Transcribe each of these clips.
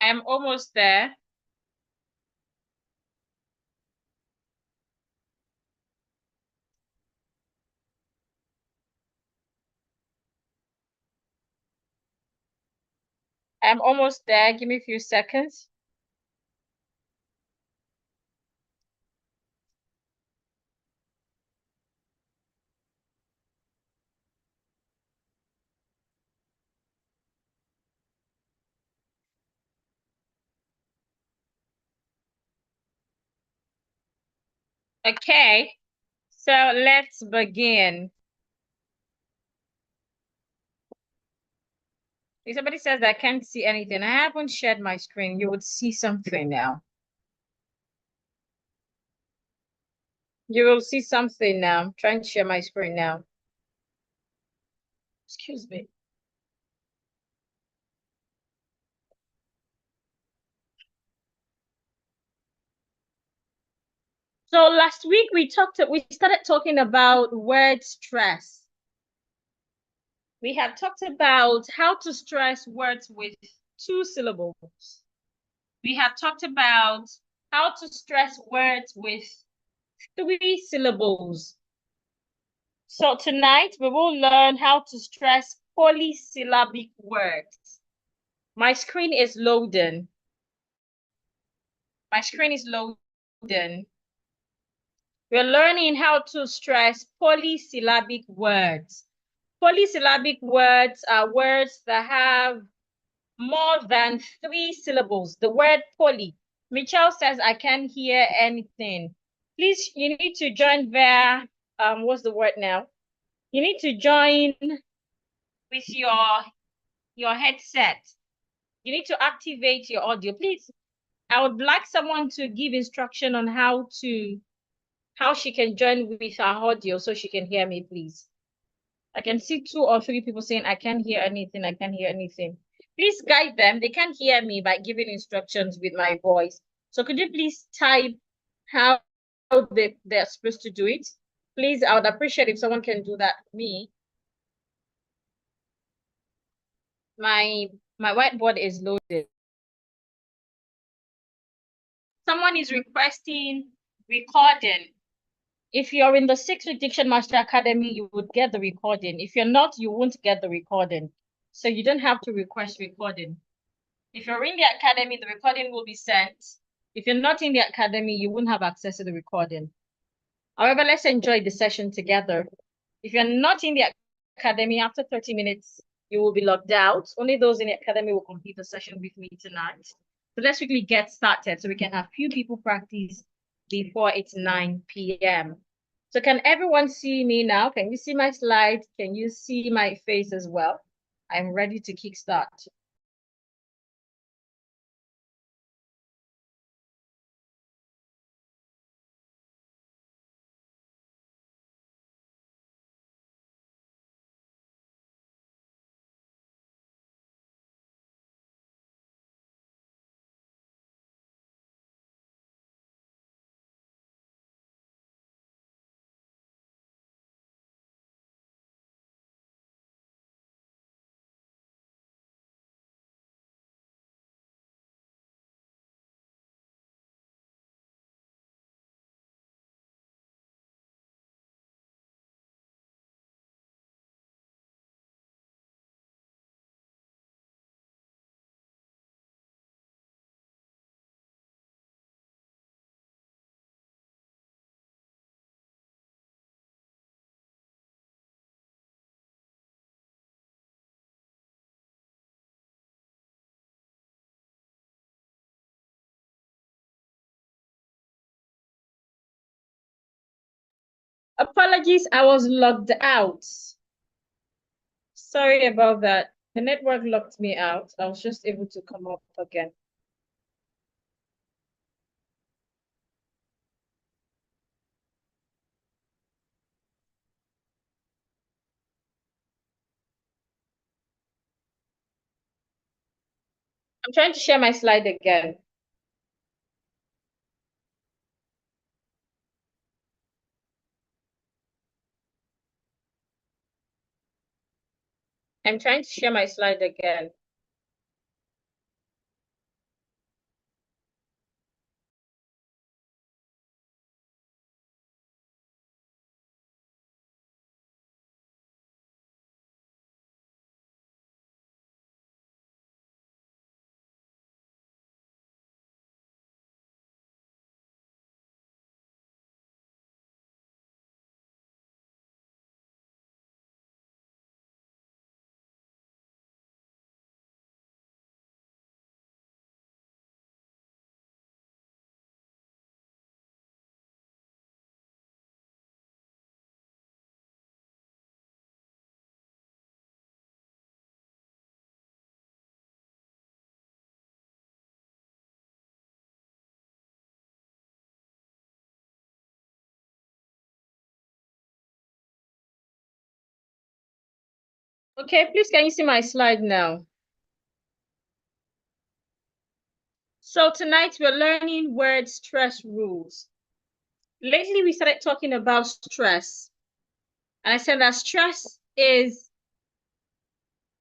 I'm almost there. I'm almost there. Give me a few seconds. Okay, so let's begin. If somebody says I can't see anything, I haven't shared my screen. You would see something now. You will see something now. I'm trying to share my screen now. Excuse me. So last week we started talking about word stress. We have talked about how to stress words with 2 syllables. We have talked about how to stress words with 3 syllables. So tonight we will learn how to stress polysyllabic words. My screen is loading. My screen is loading. We're learning how to stress polysyllabic words. Polysyllabic words are words that have more than 3 syllables. The word poly. Michelle says, I can't hear anything. Please, you need to join via, what's the word now? You need to join with your headset. You need to activate your audio. Please, I would like someone to give instruction on how she can join with our audio so she can hear me, please. I can see 2 or 3 people saying, I can't hear anything, I can't hear anything. Please guide them. They can't hear me by giving instructions with my voice. So could you please type how they're supposed to do it? Please, I would appreciate if someone can do that for me. My whiteboard is loaded. Someone is requesting recording. If you're in the 6th Diction Master Academy, you would get the recording. If you're not, you won't get the recording. So you don't have to request recording. If you're in the academy, the recording will be sent. If you're not in the academy, you won't have access to the recording. However, let's enjoy the session together. If you're not in the academy, after 30 minutes, you will be logged out. Only those in the academy will complete the session with me tonight. So let's quickly get started so we can have few people practice before it's 9 p.m. So can everyone see me now? Can you see my slide? Can you see my face as well? I'm ready to kickstart. Apologies, I was logged out. Sorry about that. The network locked me out. I was just able to come up again. I'm trying to share my slide again. I'm trying to share my slide again. Okay, please can you see my slide now? So tonight we're learning word stress rules. Lately we started talking about stress. And I said that stress is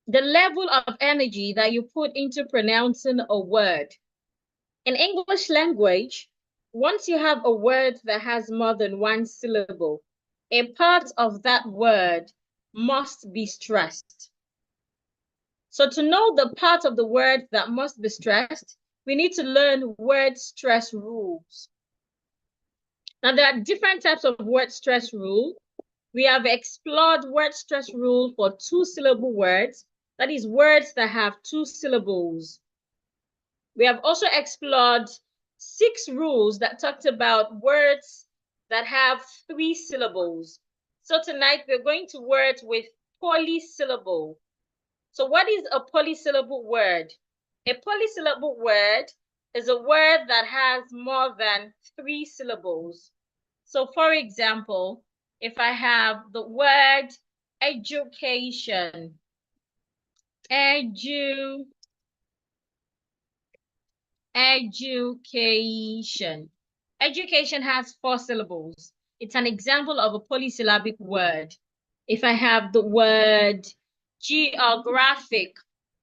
the level of energy that you put into pronouncing a word. In English language, once you have a word that has more than one syllable, a part of that word must be stressed. So to know the part of the word that must be stressed, we need to learn word stress rules. Now, there are different types of word stress rule. We have explored word stress rule for two-syllable words. That is, words that have two syllables. We have also explored 6 rules that talked about words that have 3 syllables. So tonight we're going to words with polysyllable. So what is a polysyllable word? A polysyllable word is a word that has more than 3 syllables. So for example, if I have the word education, education. Education has 4 syllables. It's an example of a polysyllabic word. If I have the word geographic,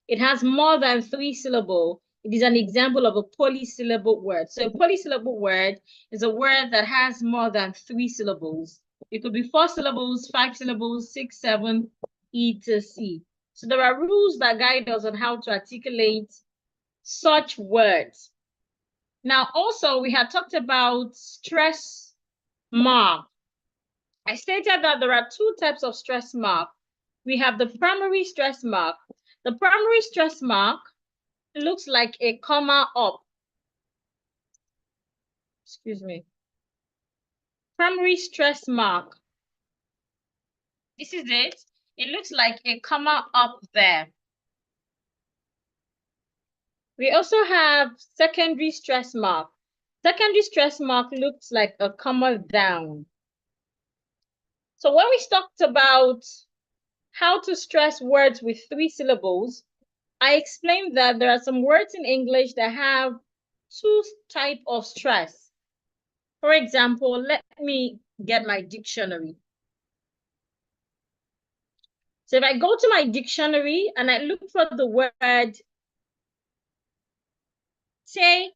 it has more than 3 syllables. It is an example of a polysyllable word. So a polysyllable word is a word that has more than 3 syllables. It could be 4 syllables, 5 syllables, 6, 7, etc. So there are rules that guide us on how to articulate such words. Now, also, we had talked about stress mark. I stated that there are 2 types of stress mark. We have the primary stress mark. The primary stress mark looks like a comma up. Excuse me. Primary stress mark. This is it. It looks like a comma up there. We also have secondary stress mark. Secondary stress mark looks like a comma down. So when we talked about how to stress words with 3 syllables, I explained that there are some words in English that have 2 types of stress. For example, let me get my dictionary. So if I go to my dictionary and I look for the word say,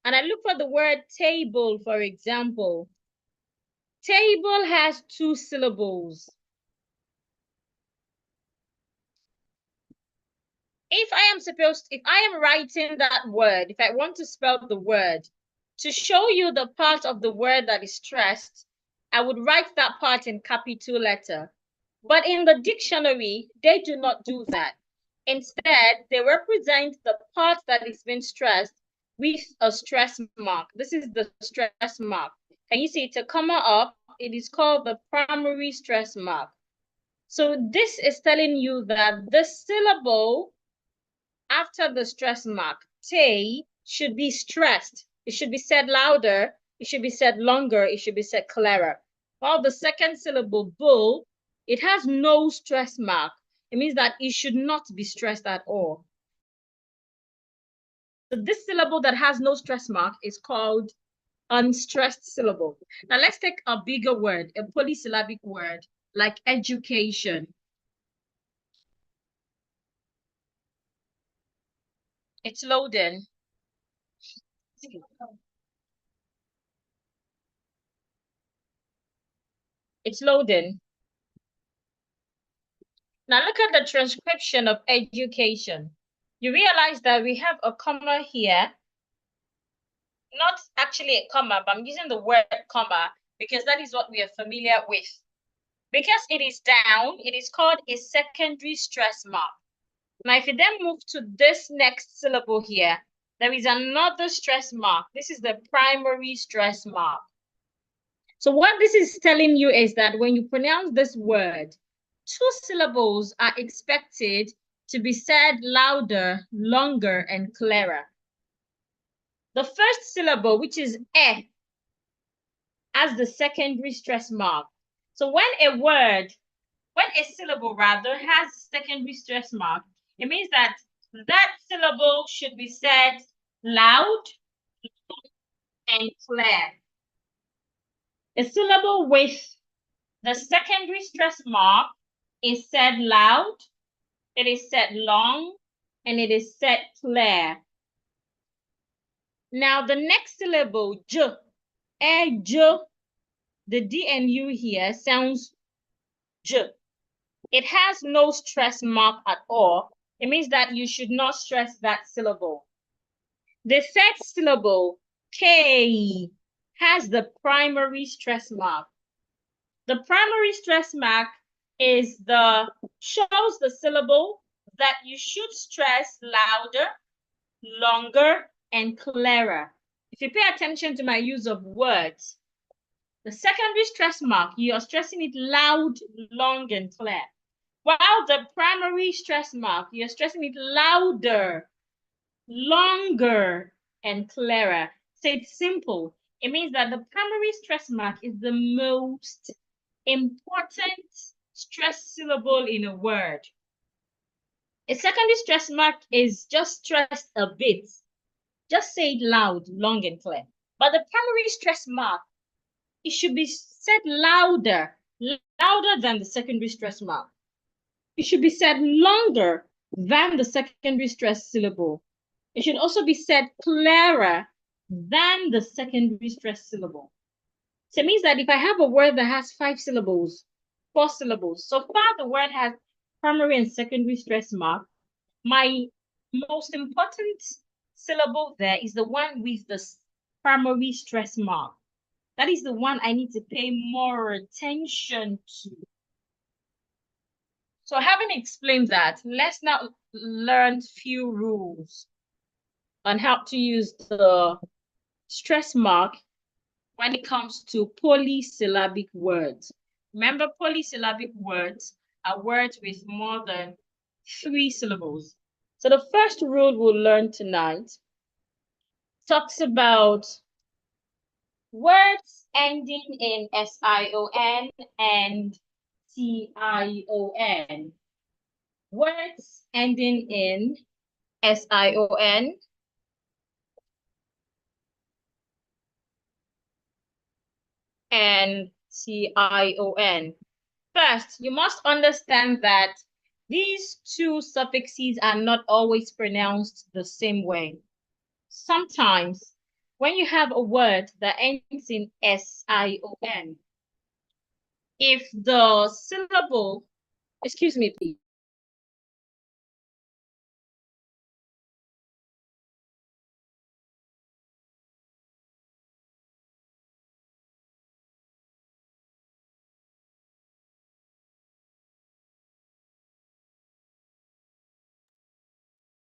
and I look for the word table, for example, table has 2 syllables. If I am writing that word, if I want to spell the word, to show you the part of the word that is stressed, I would write that part in capital letter. But in the dictionary, they do not do that. Instead, they represent the part that is being stressed with a stress mark. This is the stress mark. Can you see it's a comma up? It is called the primary stress mark. So this is telling you that the syllable after the stress mark, tay, should be stressed. It should be said louder. It should be said longer. It should be said clearer. While the second syllable, bull, it has no stress mark. It means that it should not be stressed at all. So this syllable that has no stress mark is called unstressed syllable. Now let's take a bigger word, a polysyllabic word like education. It's loading. It's loading. Now look at the transcription of education. You realize that we have a comma here, not actually a comma, but I'm using the word comma because that is what we are familiar with. Because it is down, it is called a secondary stress mark. Now, if you then move to this next syllable here, there is another stress mark. This is the primary stress mark. So what this is telling you is that when you pronounce this word, 2 syllables are expected to be said louder, longer, and clearer. The first syllable, which is as the secondary stress mark. So when a word when a syllable rather has secondary stress mark, it means that that syllable should be said loud and clear. A syllable with the secondary stress mark is said loud, it is said long, and it is said clear. Now the next syllable, j, j, the D and U here sounds j. It has no stress mark at all. It means that you should not stress that syllable. The third syllable, K, has the primary stress mark. The primary stress mark shows the syllable that you should stress louder, longer, and clearer. If you pay attention to my use of words, the secondary stress mark, you are stressing it loud, long, and clear. While the primary stress mark, you're stressing it louder, longer, and clearer. So it's simple. It means that the primary stress mark is the most important stress syllable in a word. A secondary stress mark is just stressed a bit. Just say it loud, long, and clear. But the primary stress mark, it should be said louder than the secondary stress mark. It should be said longer than the secondary stress syllable. It should also be said clearer than the secondary stress syllable. So it means that if I have a word that has 5 syllables, 4 syllables, so far the word has primary and secondary stress mark, my most important syllable there is the one with the primary stress mark. That is the one I need to pay more attention to. So having explained that, let's now learn few rules on how to use the stress mark when it comes to polysyllabic words. Remember, polysyllabic words are words with more than 3 syllables. So the first rule we'll learn tonight talks about words ending in SION and TION. Words ending in SION and TION. First, you must understand that these two suffixes are not always pronounced the same way. Sometimes, when you have a word that ends in SION, if the syllable, excuse me, please.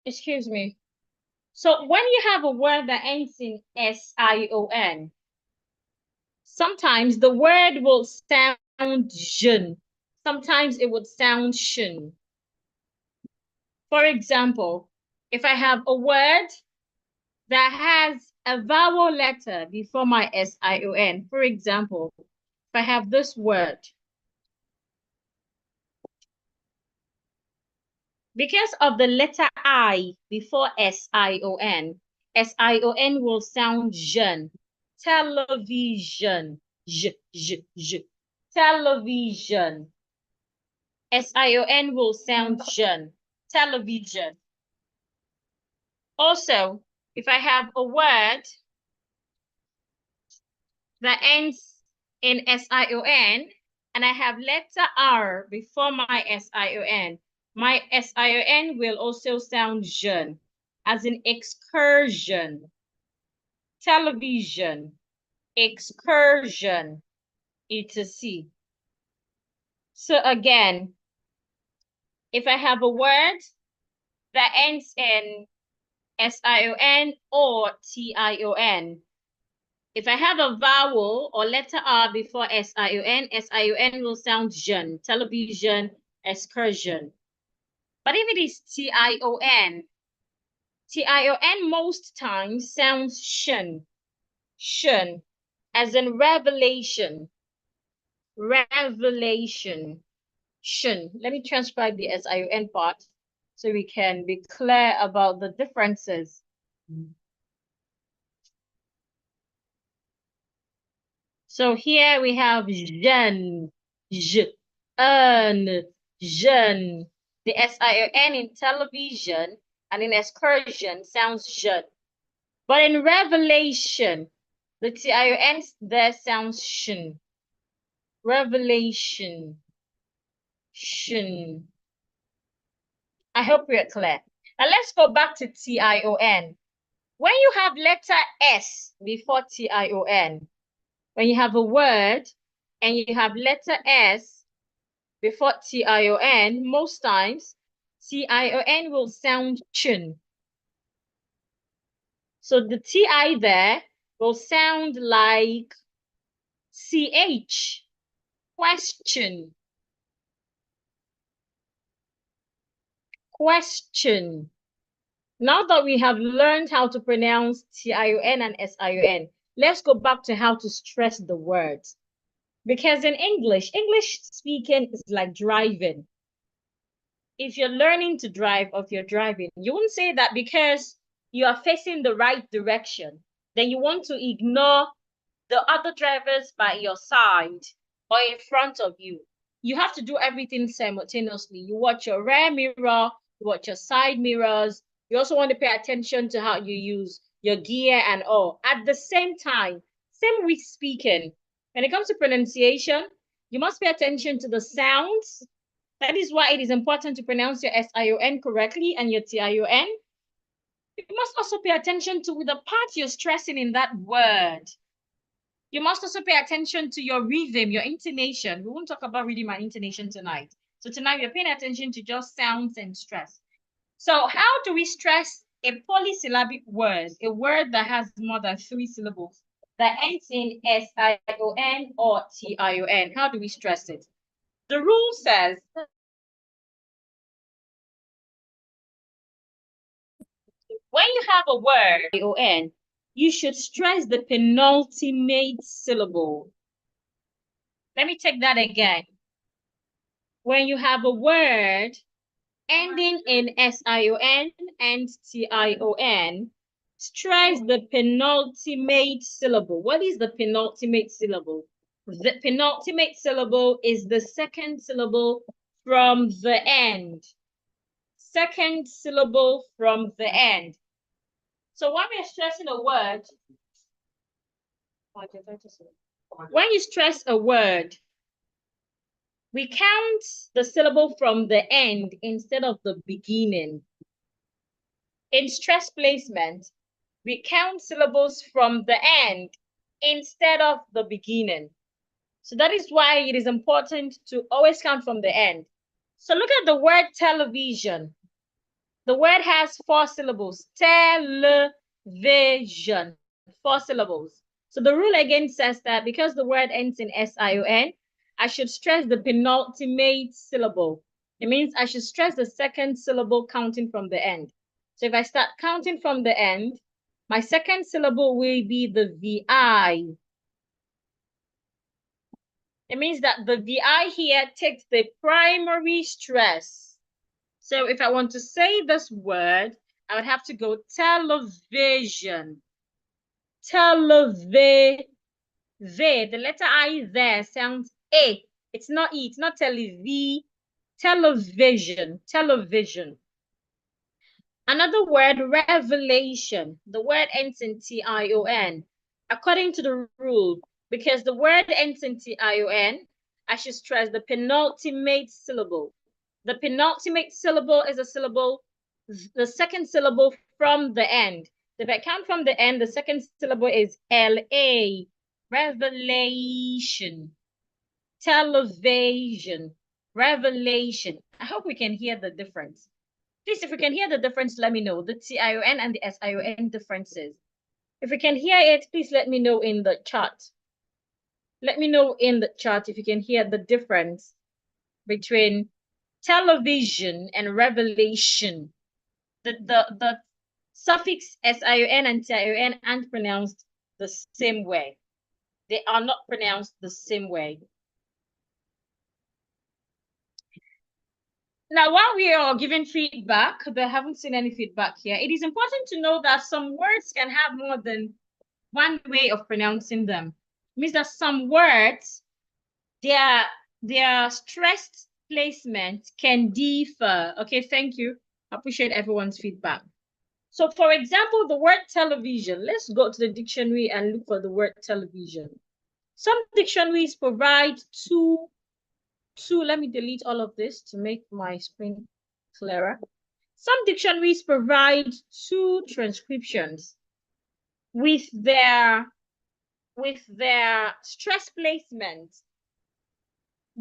Excuse me. So when you have a word that ends in SION, sometimes the word will sound jun. Sometimes it would sound shun. For example, if I have a word that has a vowel letter before my SION, for example, if I have this word, because of the letter I before SION, SION will sound jeune. Television, television. SION will sound jeune. Television. Also, if I have a word that ends in SION and I have letter R before my SION will also sound jeune, as in excursion, television, excursion, etc. So again, if I have a word that ends in SION or TION, if I have a vowel or letter R before SION will sound jeune, television, excursion. But if it is TION most times sounds shun, as in revelation, revelation. Shun. Let me transcribe the SIUN part so we can be clear about the differences. So here we have jeune, jeune. The SION in television and in excursion sounds jeune. But in revelation, the TION there sounds shun. Revelation, shun. I hope we're clear. Now let's go back to TION. When you have letter S before TION, when you have a word and you have letter S before TION, most times TION will sound chun. So the TI there will sound like CH, question, question. Now that we have learned how to pronounce TION and SION, let's go back to how to stress the words. Because in English speaking is like driving. If you're learning to drive or if you're driving, you won't say that because you are facing the right direction, then you want to ignore the other drivers by your side or in front of you. You have to do everything simultaneously. You watch your rear mirror, you watch your side mirrors. You also want to pay attention to how you use your gear and all. At the same time, same with speaking. When it comes to pronunciation, you must pay attention to the sounds. That is why it is important to pronounce your SION correctly and your TION. You must also pay attention to the part you're stressing in that word. You must also pay attention to your rhythm, your intonation. We won't talk about rhythm and intonation tonight. So tonight we're paying attention to just sounds and stress. So how do we stress a polysyllabic word, a word that has more than 3 syllables, that ends in SION or TION? How do we stress it? The rule says when you have a word, ION, you should stress the penultimate syllable. Let me take that again. When you have a word ending in SION and TION, stress the penultimate syllable. What is the penultimate syllable? The penultimate syllable is the second syllable from the end. Second syllable from the end. So when we're stressing a word, when you stress a word, we count the syllable from the end instead of the beginning. In stress placement, we count syllables from the end instead of the beginning. So that is why it is important to always count from the end. So look at the word television. The word has 4 syllables. Television. 4 syllables. So the rule again says that because the word ends in SION, I should stress the penultimate syllable. It means I should stress the second syllable counting from the end. So if I start counting from the end, my second syllable will be the VI. It means that the VI here takes the primary stress. So if I want to say this word, I would have to go television. Television. The letter I there sounds A. It's not E. It's not telev. Television. Television. Another word, revelation. The word ends in TION. According to the rule, because the word ends in TION, I should stress the penultimate syllable. The penultimate syllable is a syllable, the second syllable from the end. If I count from the end, the second syllable is LA. Revelation. Television. Revelation. I hope we can hear the difference. Please, if you can hear the difference, let me know. The TION and the SION differences. If you can hear it, please let me know in the chat. Let me know in the chat if you can hear the difference between television and revelation. The suffix SION and TION aren't pronounced the same way. They are not pronounced the same way. Now, while we are giving feedback, but I haven't seen any feedback here, it is important to know that some words can have more than one way of pronouncing them. It means that some words, their stressed placement can differ. Okay, thank you. I appreciate everyone's feedback. So, for example, the word television. Let's go to the dictionary and look for the word television. Some dictionaries provide let me delete all of this to make my screen clearer. Some dictionaries provide two transcriptions with their stress placement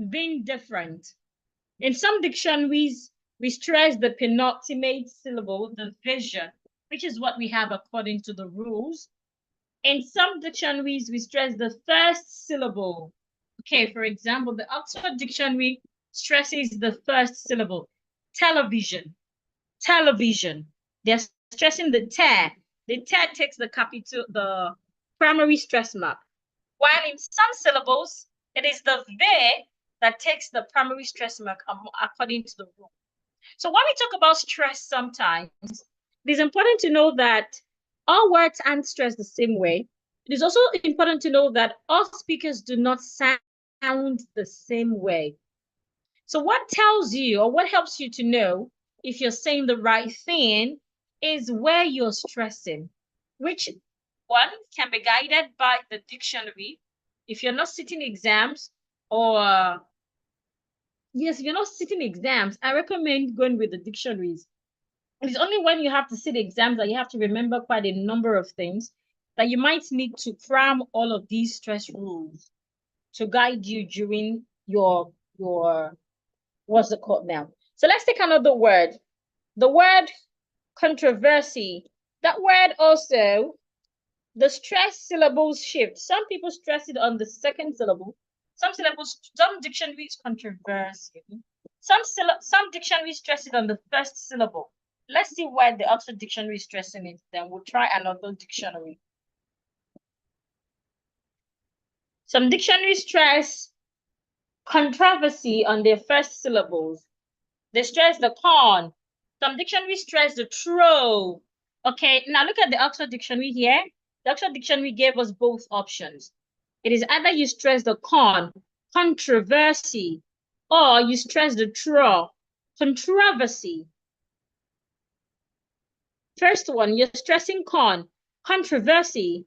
being different. In some dictionaries, we stress the penultimate syllable, the vision, which is what we have according to the rules. In some dictionaries, we stress the first syllable. Okay, for example, the Oxford Dictionary stresses the first syllable. Television, television. They're stressing the te. The te takes the primary stress mark. While in some syllables, it is the ve that takes the primary stress mark according to the rule. So when we talk about stress sometimes, it is important to know that all words aren't stressed the same way. It is also important to know that all speakers do not sound the same way. So what tells you or what helps you to know if you're saying the right thing is where you're stressing, which one can be guided by the dictionary. If you're not sitting exams or yes, if you're not sitting exams, I recommend going with the dictionaries. It's only when you have to sit exams that you have to remember quite a number of things that you might need to cram all of these stress rules to guide you during your what's it called now? So let's take another word. The word controversy. That word also, the stress syllables shift. Some people stress it on the second syllable. Some dictionaries controversy. Some dictionaries stress it on the first syllable. Let's see why the Oxford Dictionary is stressing it. Then we'll try another dictionary. Some dictionaries stress controversy on their first syllables. They stress the con. Some dictionaries stress the tro. Okay, now look at the Oxford Dictionary here. The Oxford Dictionary gave us both options. It is either you stress the con, controversy, or you stress the tro, controversy. First one, you're stressing con, controversy.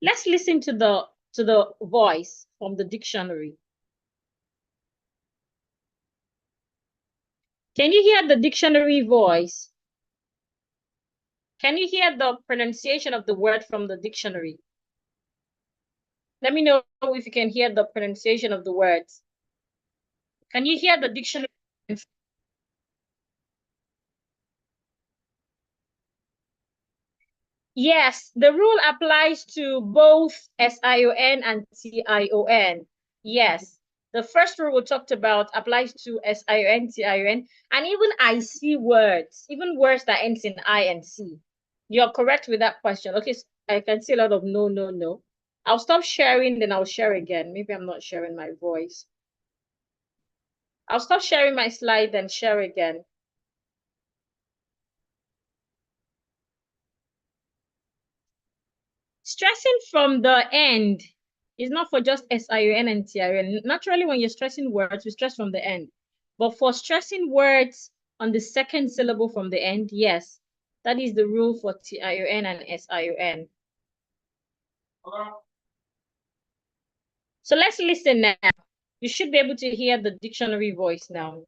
Let's listen to the voice from the dictionary. Can you hear the dictionary voice? Can you hear the pronunciation of the word from the dictionary? Let me know if you can hear the pronunciation of the words. Can you hear the dictionary? Yes, the rule applies to both SION and TION. Yes, the first rule we talked about applies to SION, TION, and even IC words, even words that ends in I and C. You're correct with that question. Okay, so I can see a lot of no, no, no. I'll stop sharing, then I'll share again. Maybe I'm not sharing my voice. I'll stop sharing my slide and share again. Stressing from the end is not for just SION and TION. Naturally, when you're stressing words, we stress from the end. But for stressing words on the second syllable from the end, yes, that is the rule for TION and SION. So let's listen now. You should be able to hear the dictionary voice now.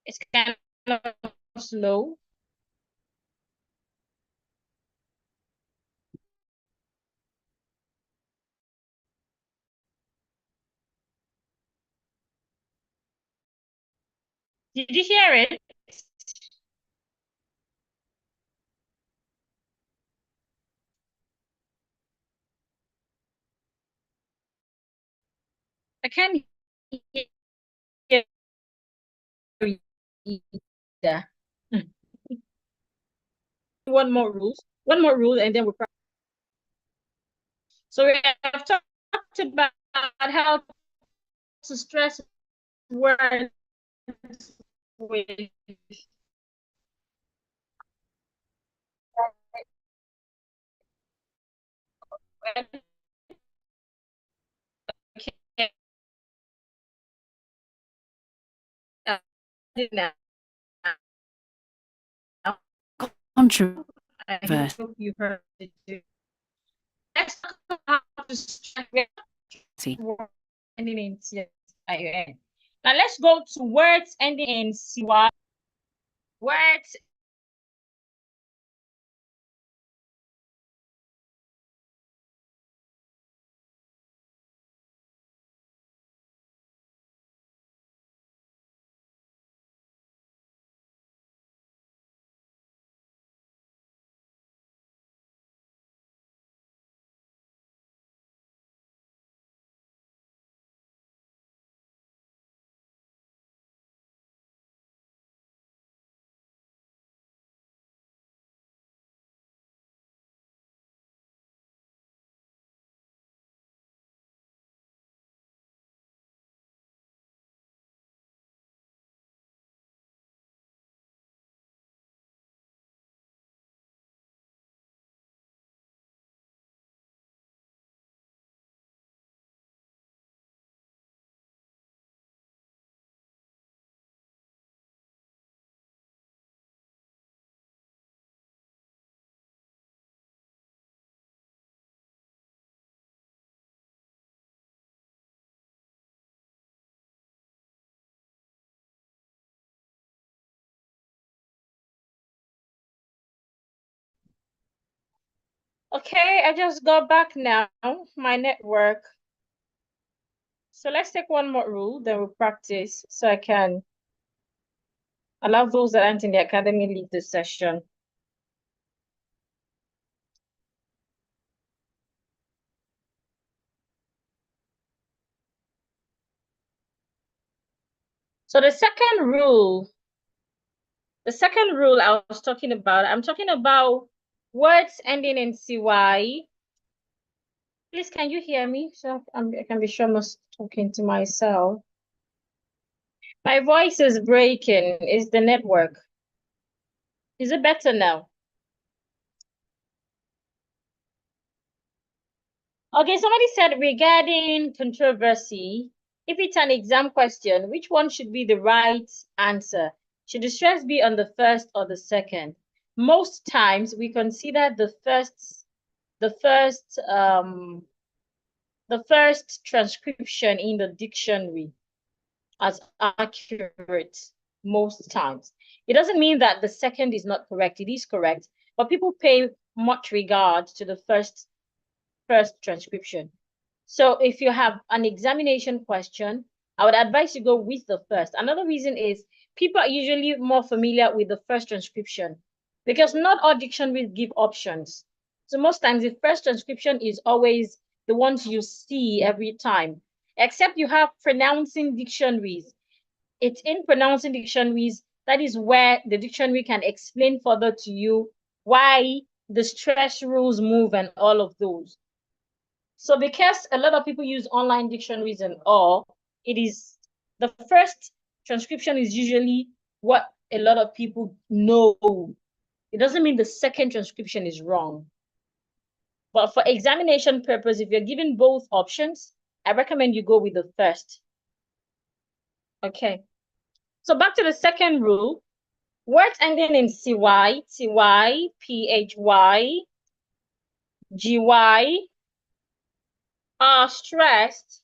It's kind of slow. Did you hear it? I can't hear you either. one more rule, and then we'll practice. So we have talked about how to stress words with now. Controversy. I hope you heard it too. Let's talk about how to stress words ending in CIN. Now let's go to words ending in CY. Words Okay, I just got back now, my network. So let's take one more rule, then we'll practice so I can allow those that aren't in the academy leave the session. So the second rule I was talking about, I'm talking about words ending in CY. Please, can you hear me? So I can be sure I'm not talking to myself. My voice is breaking. Is the network? Is it better now? Okay, somebody said regarding controversy, if it's an exam question, which one should be the right answer? Should the stress be on the first or the second? Most times we consider the first transcription in the dictionary as accurate most times. It doesn't mean that the second is not correct. It is correct, but people pay much regard to the first transcription. So if you have an examination question, I would advise you go with the first. Another reason is people are usually more familiar with the first transcription because not all dictionaries give options. So most times the first transcription is always the ones you see every time, except you have pronouncing dictionaries. It's in pronouncing dictionaries that is where the dictionary can explain further to you why the stress rules move and all of those. So because a lot of people use online dictionaries and all, it is the first transcription is usually what a lot of people know. It doesn't mean the second transcription is wrong. But for examination purpose, if you're given both options, I recommend you go with the first. Okay. So back to the second rule. Words ending in CY, TY, PHY, GY are stressed,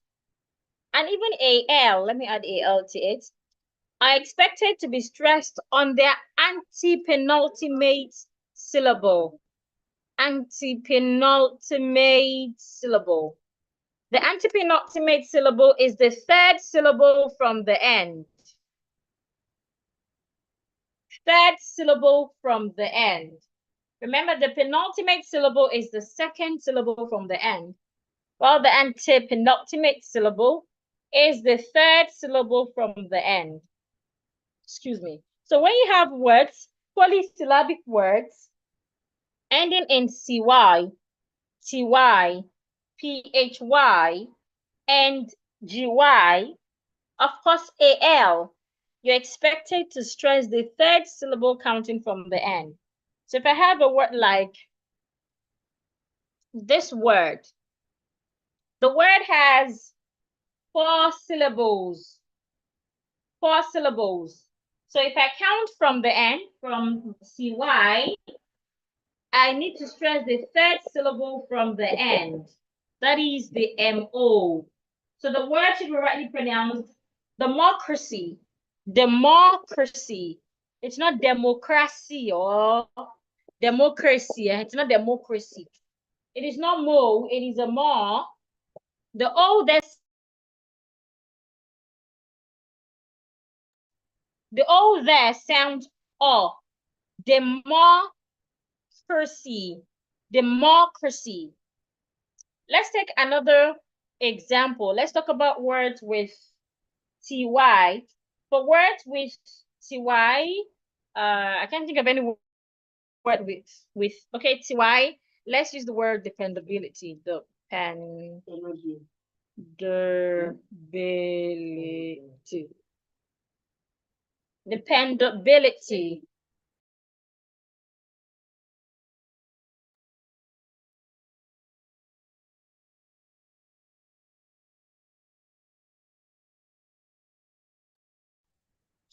and even AL, let me add AL to it, are expected to be stressed on their antepenultimate syllable. Antepenultimate syllable. The antepenultimate syllable is the third syllable from the end. Third syllable from the end. Remember, the penultimate syllable is the second syllable from the end, while the antepenultimate syllable is the third syllable from the end. Excuse me. So when you have words, polysyllabic words, ending in CY, TY, PHY, and GY, of course, AL. You're expected to stress the third syllable counting from the end. So if I have a word like this word, the word has 4 syllables. 4 syllables. So if I count from the end, from CY, I need to stress the third syllable from the end. That is the MO. So the word should be rightly pronounced democracy. Democracy. It's not democracy or democracy. It's not democracy. It is not mo, it is a more. The O that's the O there sounds O. Democracy. Democracy. Let's take another example. Let's talk about words with TY. For words with TY, I can't think of any word okay, TY. Let's use the word dependability. Dependability. Dependability.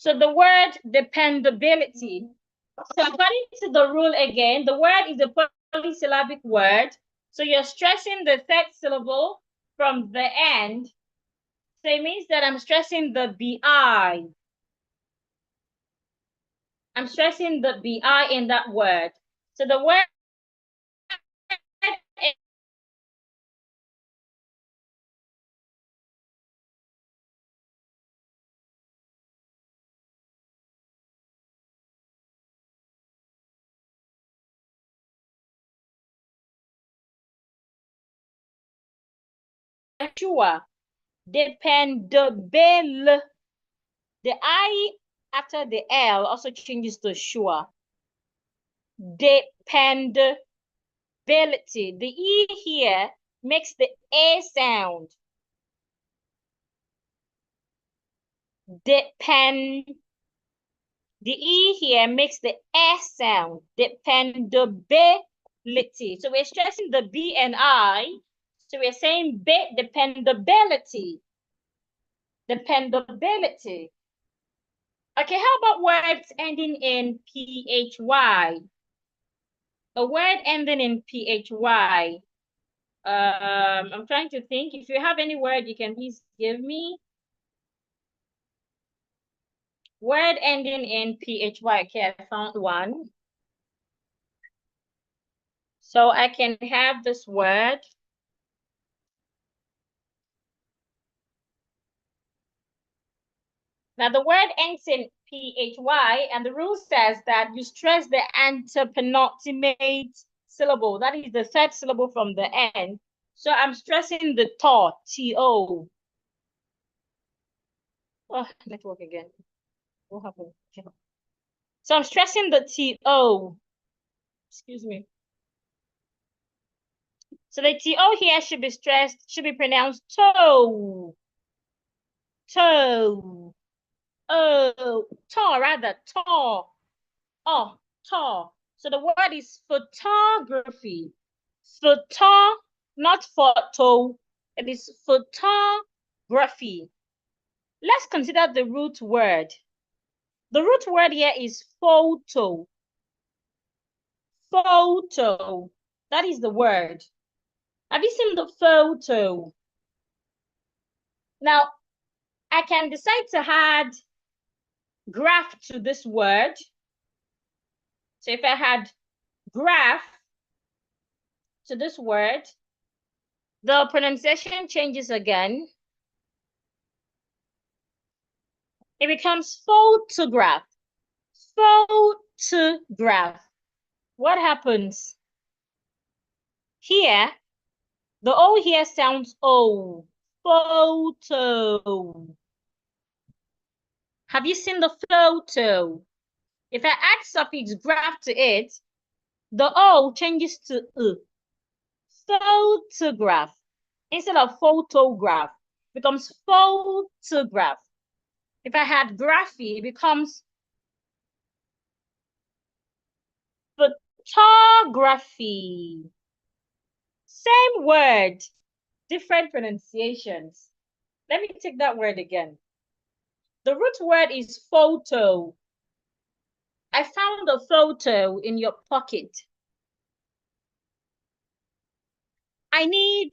So the word dependability. So according to the rule again, the word is a polysyllabic word. So you're stressing the third syllable from the end. So it means that I'm stressing the BI. I'm stressing the BI in that word. So the word sure. Dependable. The I after the L also changes to sure. Dependability. The E here makes the A sound. The E here makes the S sound. Dependability. So we're stressing the B and I. So we're saying dependability. Dependability. Okay, how about words ending in PHY? A word ending in PHY. I'm trying to think. If you have any word, you can please give me. Word ending in PHY. Okay, I found one. So I can have this word. Now the word ends in PHY, and the rule says that you stress the antepenultimate syllable. That is the third syllable from the end. So I'm stressing the T-O. Oh, network again. What happened? So I'm stressing the T-O. Excuse me. So the T-O here should be stressed, should be pronounced toe. Toe. Oh, toe, rather, toe. Oh, toe. So the word is photography. Photo, not photo. It is photography. Let's consider the root word. The root word here is photo. Photo. That is the word. Have you seen the photo? Now, I can decide to add graph to this word. So if I had graph to this word, the pronunciation changes again. It becomes photograph. Photograph. What happens? Here, the O here sounds O. Photo. Have you seen the photo? If I add suffix graph to it, The O changes to photograph. Instead of photograph, becomes photograph. If I had graphy, it becomes photography. Same word, different pronunciations. Let me take that word again. The root word is photo. I found a photo in your pocket. I need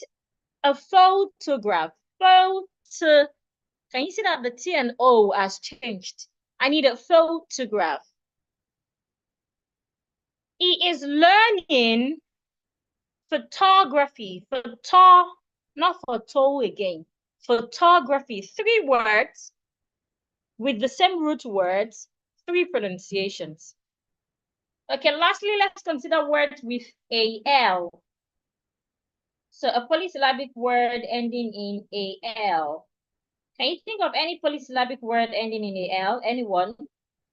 a photograph. Photo. Can you see that the T and O has changed? I need a photograph. He is learning photography. Not photo again. Photography. 3 words with the same root words, 3 pronunciations. Okay, lastly, let's consider words with AL. So a polysyllabic word ending in AL. Can you think of any polysyllabic word ending in AL? Anyone?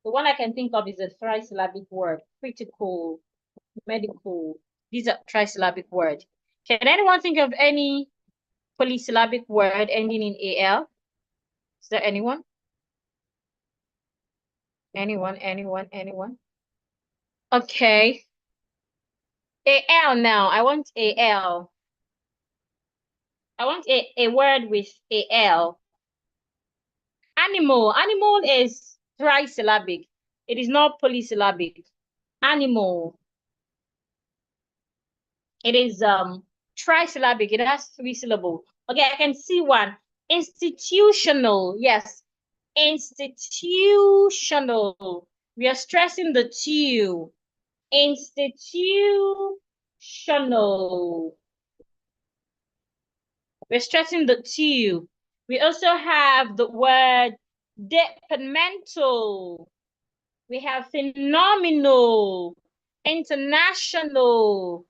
The one I can think of is a trisyllabic word. Critical, medical. These are trisyllabic words. Can anyone think of any polysyllabic word ending in AL? Is there anyone? Anyone? Okay. AL now. I want AL. I want a word with AL. Animal. Animal is trisyllabic. It is not polysyllabic. Animal. It is trisyllabic. It has 3 syllables. Okay, I can see one. Institutional. Yes. Institutional. We are stressing the T. Institutional. We're stressing the T. We also have the word departmental. We have phenomenal, international,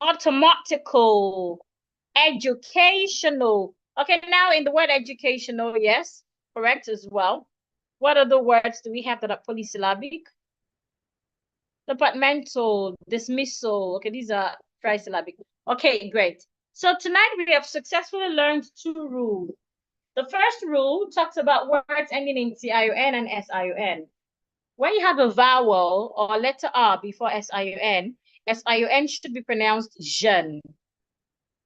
automatical, educational. Okay, now in the word educational, yes, correct as well. What other words do we have that are polysyllabic? Departmental, dismissal. Okay, these are trisyllabic. Okay, great. So tonight we have successfully learned 2 rules. The first rule talks about words ending in CION and SION. When you have a vowel or letter R before SION, SION should be pronounced jeune.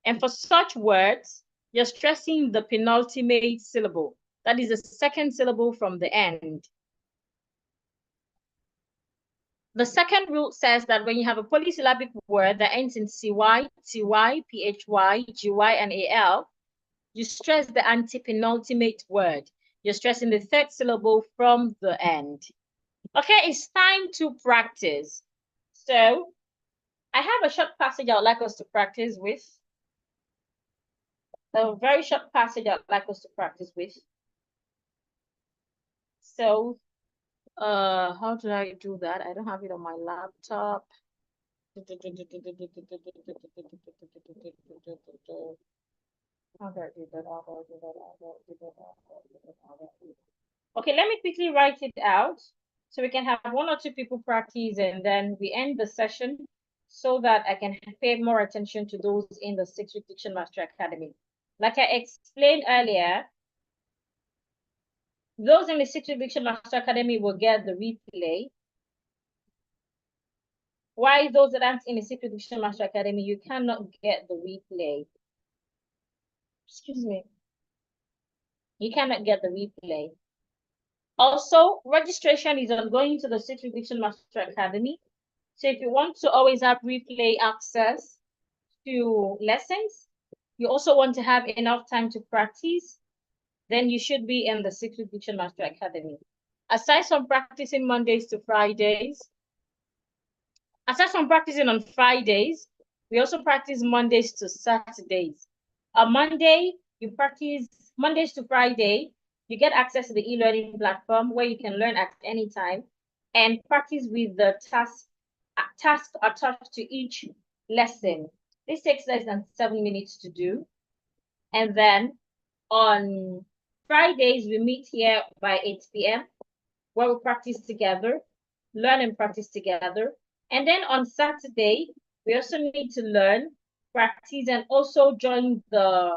And for such words, you're stressing the penultimate syllable. That is the second syllable from the end. The second rule says that when you have a polysyllabic word that ends in CY, TY, PHY, GY, and AL, you stress the antepenultimate word. You're stressing the third syllable from the end. Okay, it's time to practice. So I have a short passage I would like us to practice with. A very short passage I'd like us to practice with. So how do I do that? I don't have it on my laptop. Okay, let me quickly write it out so we can have 1 or 2 people practice and then we end the session so that I can pay more attention to those in the 6-week Diction Master Academy. Like I explained earlier, those in the 6-week Diction Master Academy will get the replay. Why those that aren't in the 6-week Diction Master Academy, you cannot get the replay. Excuse me. You cannot get the replay. Also, registration is ongoing to the 6-week Diction Master Academy. So if you want to always have replay access to lessons, you also want to have enough time to practice, then you should be in the 6-week Diction Master Academy. Aside from practicing Mondays to Fridays, aside from practicing on Fridays, we also practice Mondays to Saturdays. On Monday, you practice Mondays to Friday, you get access to the e-learning platform where you can learn at any time and practice with the task attached to each lesson. This takes less than 7 minutes to do. And then on Fridays, we meet here by 8 p.m. where we practice together, learn and practice together. And then on Saturday, we also need to learn, practice, and also join the,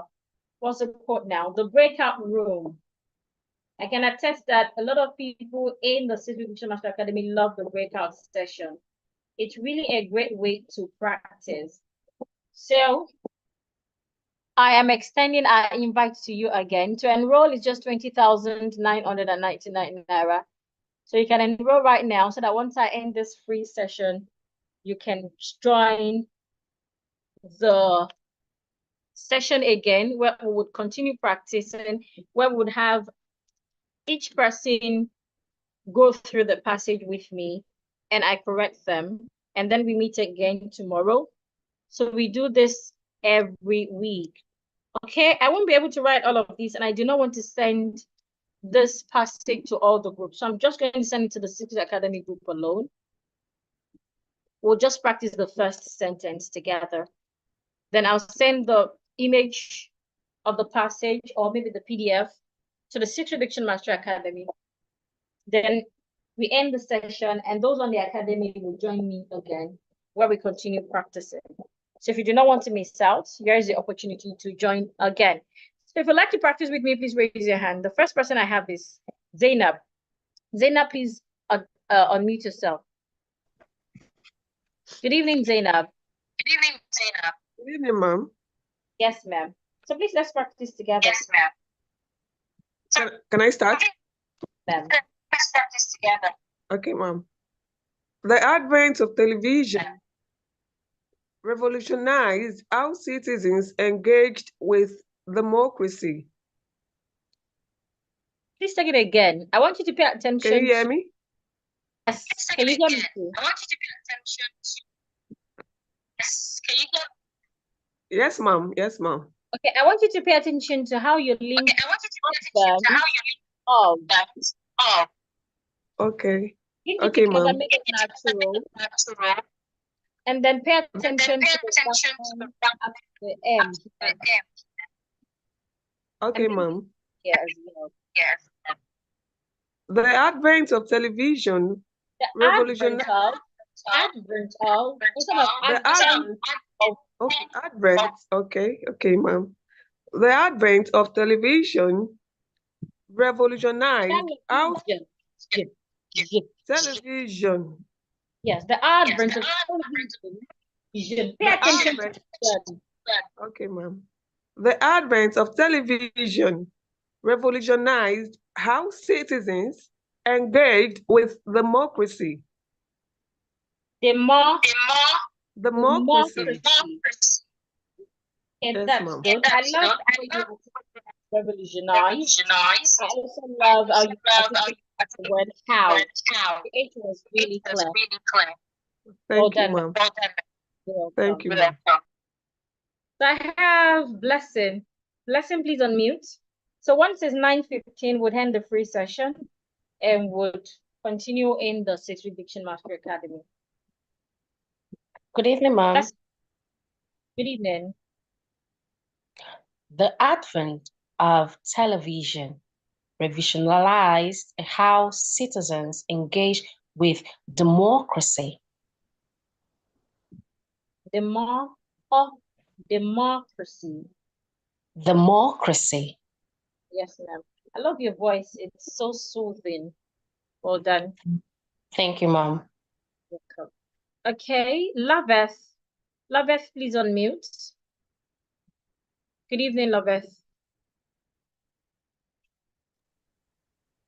what's it called now? The breakout room. I can attest that a lot of people in the City Diction Master Academy love the breakout session. It's really a great way to practice. So I am extending our invite to you again. To enroll is just 20,999 naira. So you can enroll right now so that once I end this free session, you can join the session again where we would continue practicing, where we would have each person go through the passage with me and I correct them. And then we meet again tomorrow. So we do this every week. Okay, I won't be able to write all of these, and I do not want to send this passage to all the groups. So I'm just going to send it to the Secret Academy group alone. We'll just practice the first sentence together. Then I'll send the image of the passage or maybe the PDF to the Secret Diction Master Academy. Then we end the session, and those on the academy will join me again where we continue practicing. So if you do not want to miss out, here is the opportunity to join again. So if you'd like to practice with me, please raise your hand. The first person I have is Zainab. Zainab, please unmute yourself. Good evening, Zainab. Good evening, Zainab. Good evening, ma'am. Yes, ma'am. So please let's practice together. Yes, ma'am. Can I start? Ma'am. Let's practice together. Okay, ma'am. The advent of television revolutionized how citizens engaged with democracy. Please take it again. I want you to pay attention. Can you hear me? Yes. Can you hear me too? I want you to pay attention to... Yes. Can you hear me? Yes, ma'am. Yes, ma'am. Okay, I want you to pay attention to how you link. Okay, I want you to pay attention to how you link that. Oh. Okay. Okay, ma'am. Make it natural. And then pay attention to the end. Okay, ma'am. Yes, yes. The advent of television revolutionized. Okay, ma'am. The advent of television revolutionized how television. Yes, the advent of television. Pay attention to that. Okay, ma'am. The advent of television revolutionized how citizens engaged with democracy. Democracy. Yes, that's ma'am. good. I love how you revolutionize. I also love how you put the word how. The H was really clear. Thank you, ma'am. Thank you, ma'am. So I have Blessing. Blessing, please unmute. So once it's 9:15, we'll end the free session and would continue in the Secret Diction Master Academy. Good evening, ma'am. Good evening. The advent of television revolutionized how citizens engage with democracy. Democracy. Democracy. Yes, ma'am. I love your voice. It's so soothing. Well done. Thank you, ma'am. Welcome. Okay, Loveth. Loveth, please unmute. Good evening, Loveth.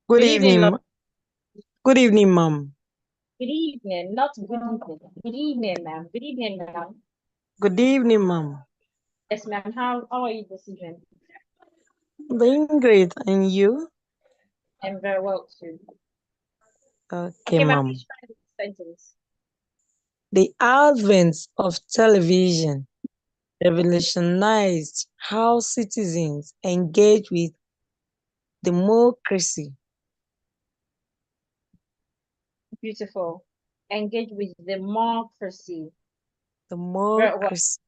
Good evening. Good evening, ma'am. Good evening, not good evening. Good evening, ma'am. Good evening, ma'am. Good evening, ma'am. Yes, ma'am. How are you this evening? Doing great. And you? I'm very well too. Okay, ma'am. Sentence. The advent of television revolutionized how citizens engage with democracy. Beautiful. Engage with democracy. Democracy.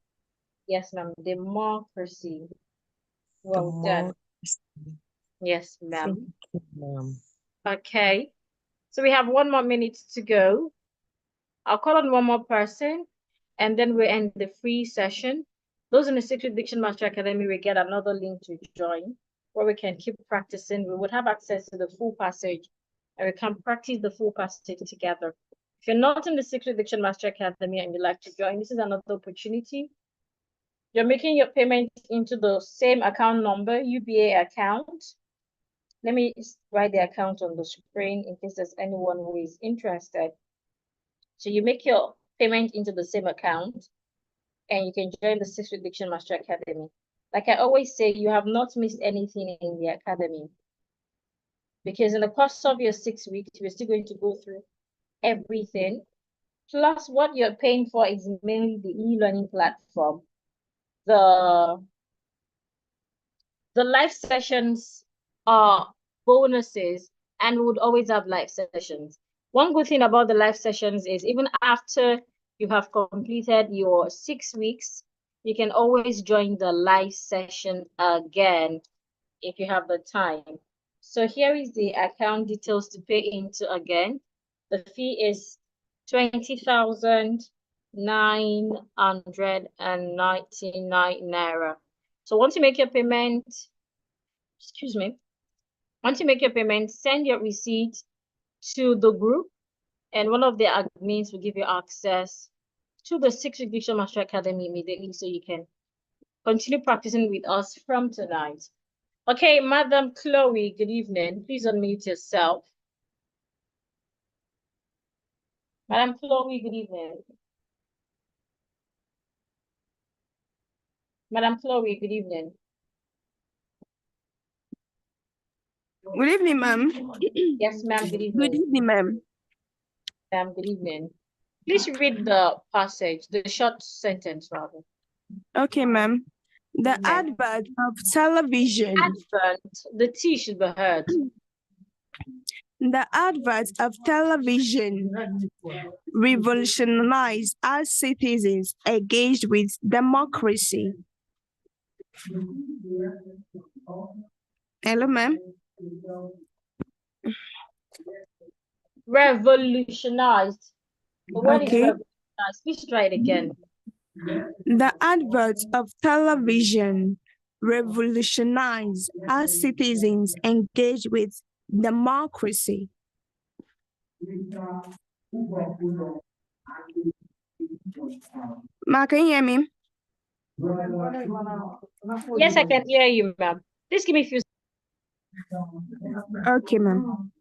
Yes, ma'am. Democracy. Well done. Yes, ma'am. Ma'am. Okay. So we have 1 more minute to go. I'll call on one more person, and then we end the free session. Those in the Secret Diction Master Academy will get another link to join, where we can keep practicing. We would have access to the full passage, and we can practice the full passage together. If you're not in the Secret Diction Master Academy and you'd like to join, this is another opportunity. You're making your payment into the same account number, UBA account. Let me write the account on the screen in case there's anyone who is interested. So you make your payment into the same account, and you can join the Secret Diction Master Academy. Like I always say, you have not missed anything in the academy, because in the course of your 6 weeks, we're still going to go through everything. Plus, what you're paying for is mainly the e-learning platform. The live sessions are bonuses, and we would always have live sessions. One good thing about the live sessions is even after you have completed your 6 weeks, you can always join the live session again if you have the time. So here is the account details to pay into again. The fee is 20,999 naira. So once you make your payment, once you make your payment, send your receipt to the group, and one of the admins will give you access to the Secret Diction Master Academy immediately, so you can continue practicing with us from tonight. Okay, Madam Chloe, good evening. Please unmute yourself. Madam Chloe, good evening. Madam Chloe, good evening. Good evening, ma'am. Yes, ma'am, good evening. Good evening, ma'am. Ma'am, good evening. Please read the passage, the short sentence, rather. Okay, ma'am. The advert of television. Advert, the T should be heard. The advert of television revolutionized how citizens engaged with democracy. Hello, ma'am. Revolutionized. The word is Okay. revolutionized. Please try it again. The advert of television revolutionized how citizens engage with democracy. Ma, can you hear me? Yes, I can hear you, ma'am. Please give me a few. Okay, ma'am.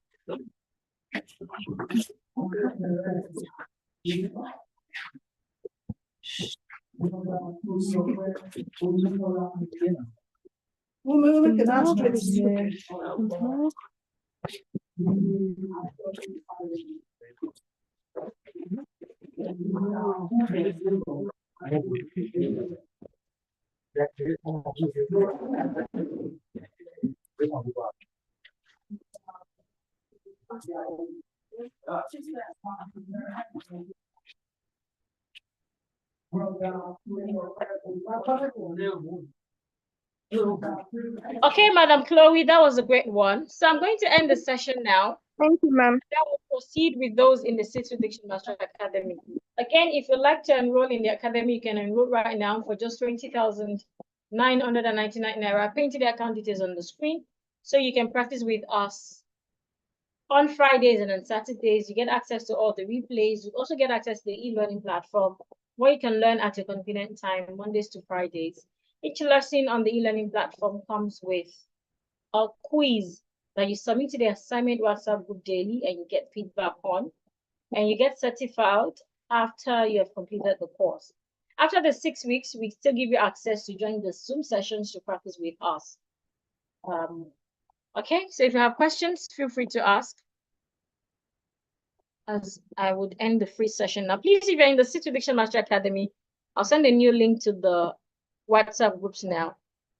Okay, Madam Chloe, that was a great one. So I'm going to end the session now. Thank you, ma'am. Then we'll proceed with those in the Secret Diction Master Academy. Again, if you'd like to enroll in the academy, you can enroll right now for just 20,999 naira. Pay into the account details on the screen, so you can practice with us on Fridays and on Saturdays. You get access to all the replays. You also get access to the e-learning platform, where you can learn at your convenient time, Mondays to Fridays. Each lesson on the e-learning platform comes with a quiz that you submit to the assignment WhatsApp group daily, and you get feedback on, and you get certified after you have completed the course. After the 6 weeks, we still give you access to join the Zoom sessions to practice with us. Okay, so if you have questions, feel free to ask, as I would end the free session now. Please, if you're in the Secret Diction Master Academy, I'll send a new link to the WhatsApp groups now,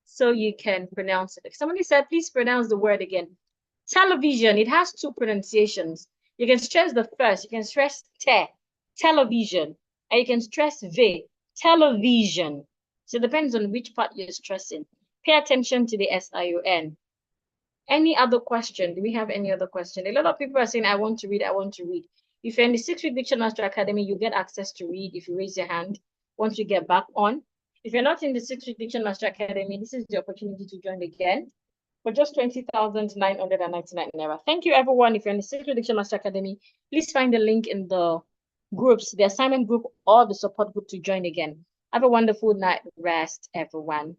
so you can pronounce it. If somebody said, please pronounce the word again. Television, it has two pronunciations. You can stress the first, you can stress te, television, and you can stress v, television. So it depends on which part you're stressing. Pay attention to the S-I-O-N. Any other question? Do we have any other question? A lot of people are saying, I want to read, I want to read. If you're in the 6-week Diction Master Academy, you get access to read if you raise your hand once you get back on. If you're not in the 6-week Diction Master Academy, this is the opportunity to join again for just 20,999 naira. Thank you, everyone. If you're in the 6-week Diction Master Academy, please find the link in the groups, the assignment group or the support group to join again. Have a wonderful night rest, everyone.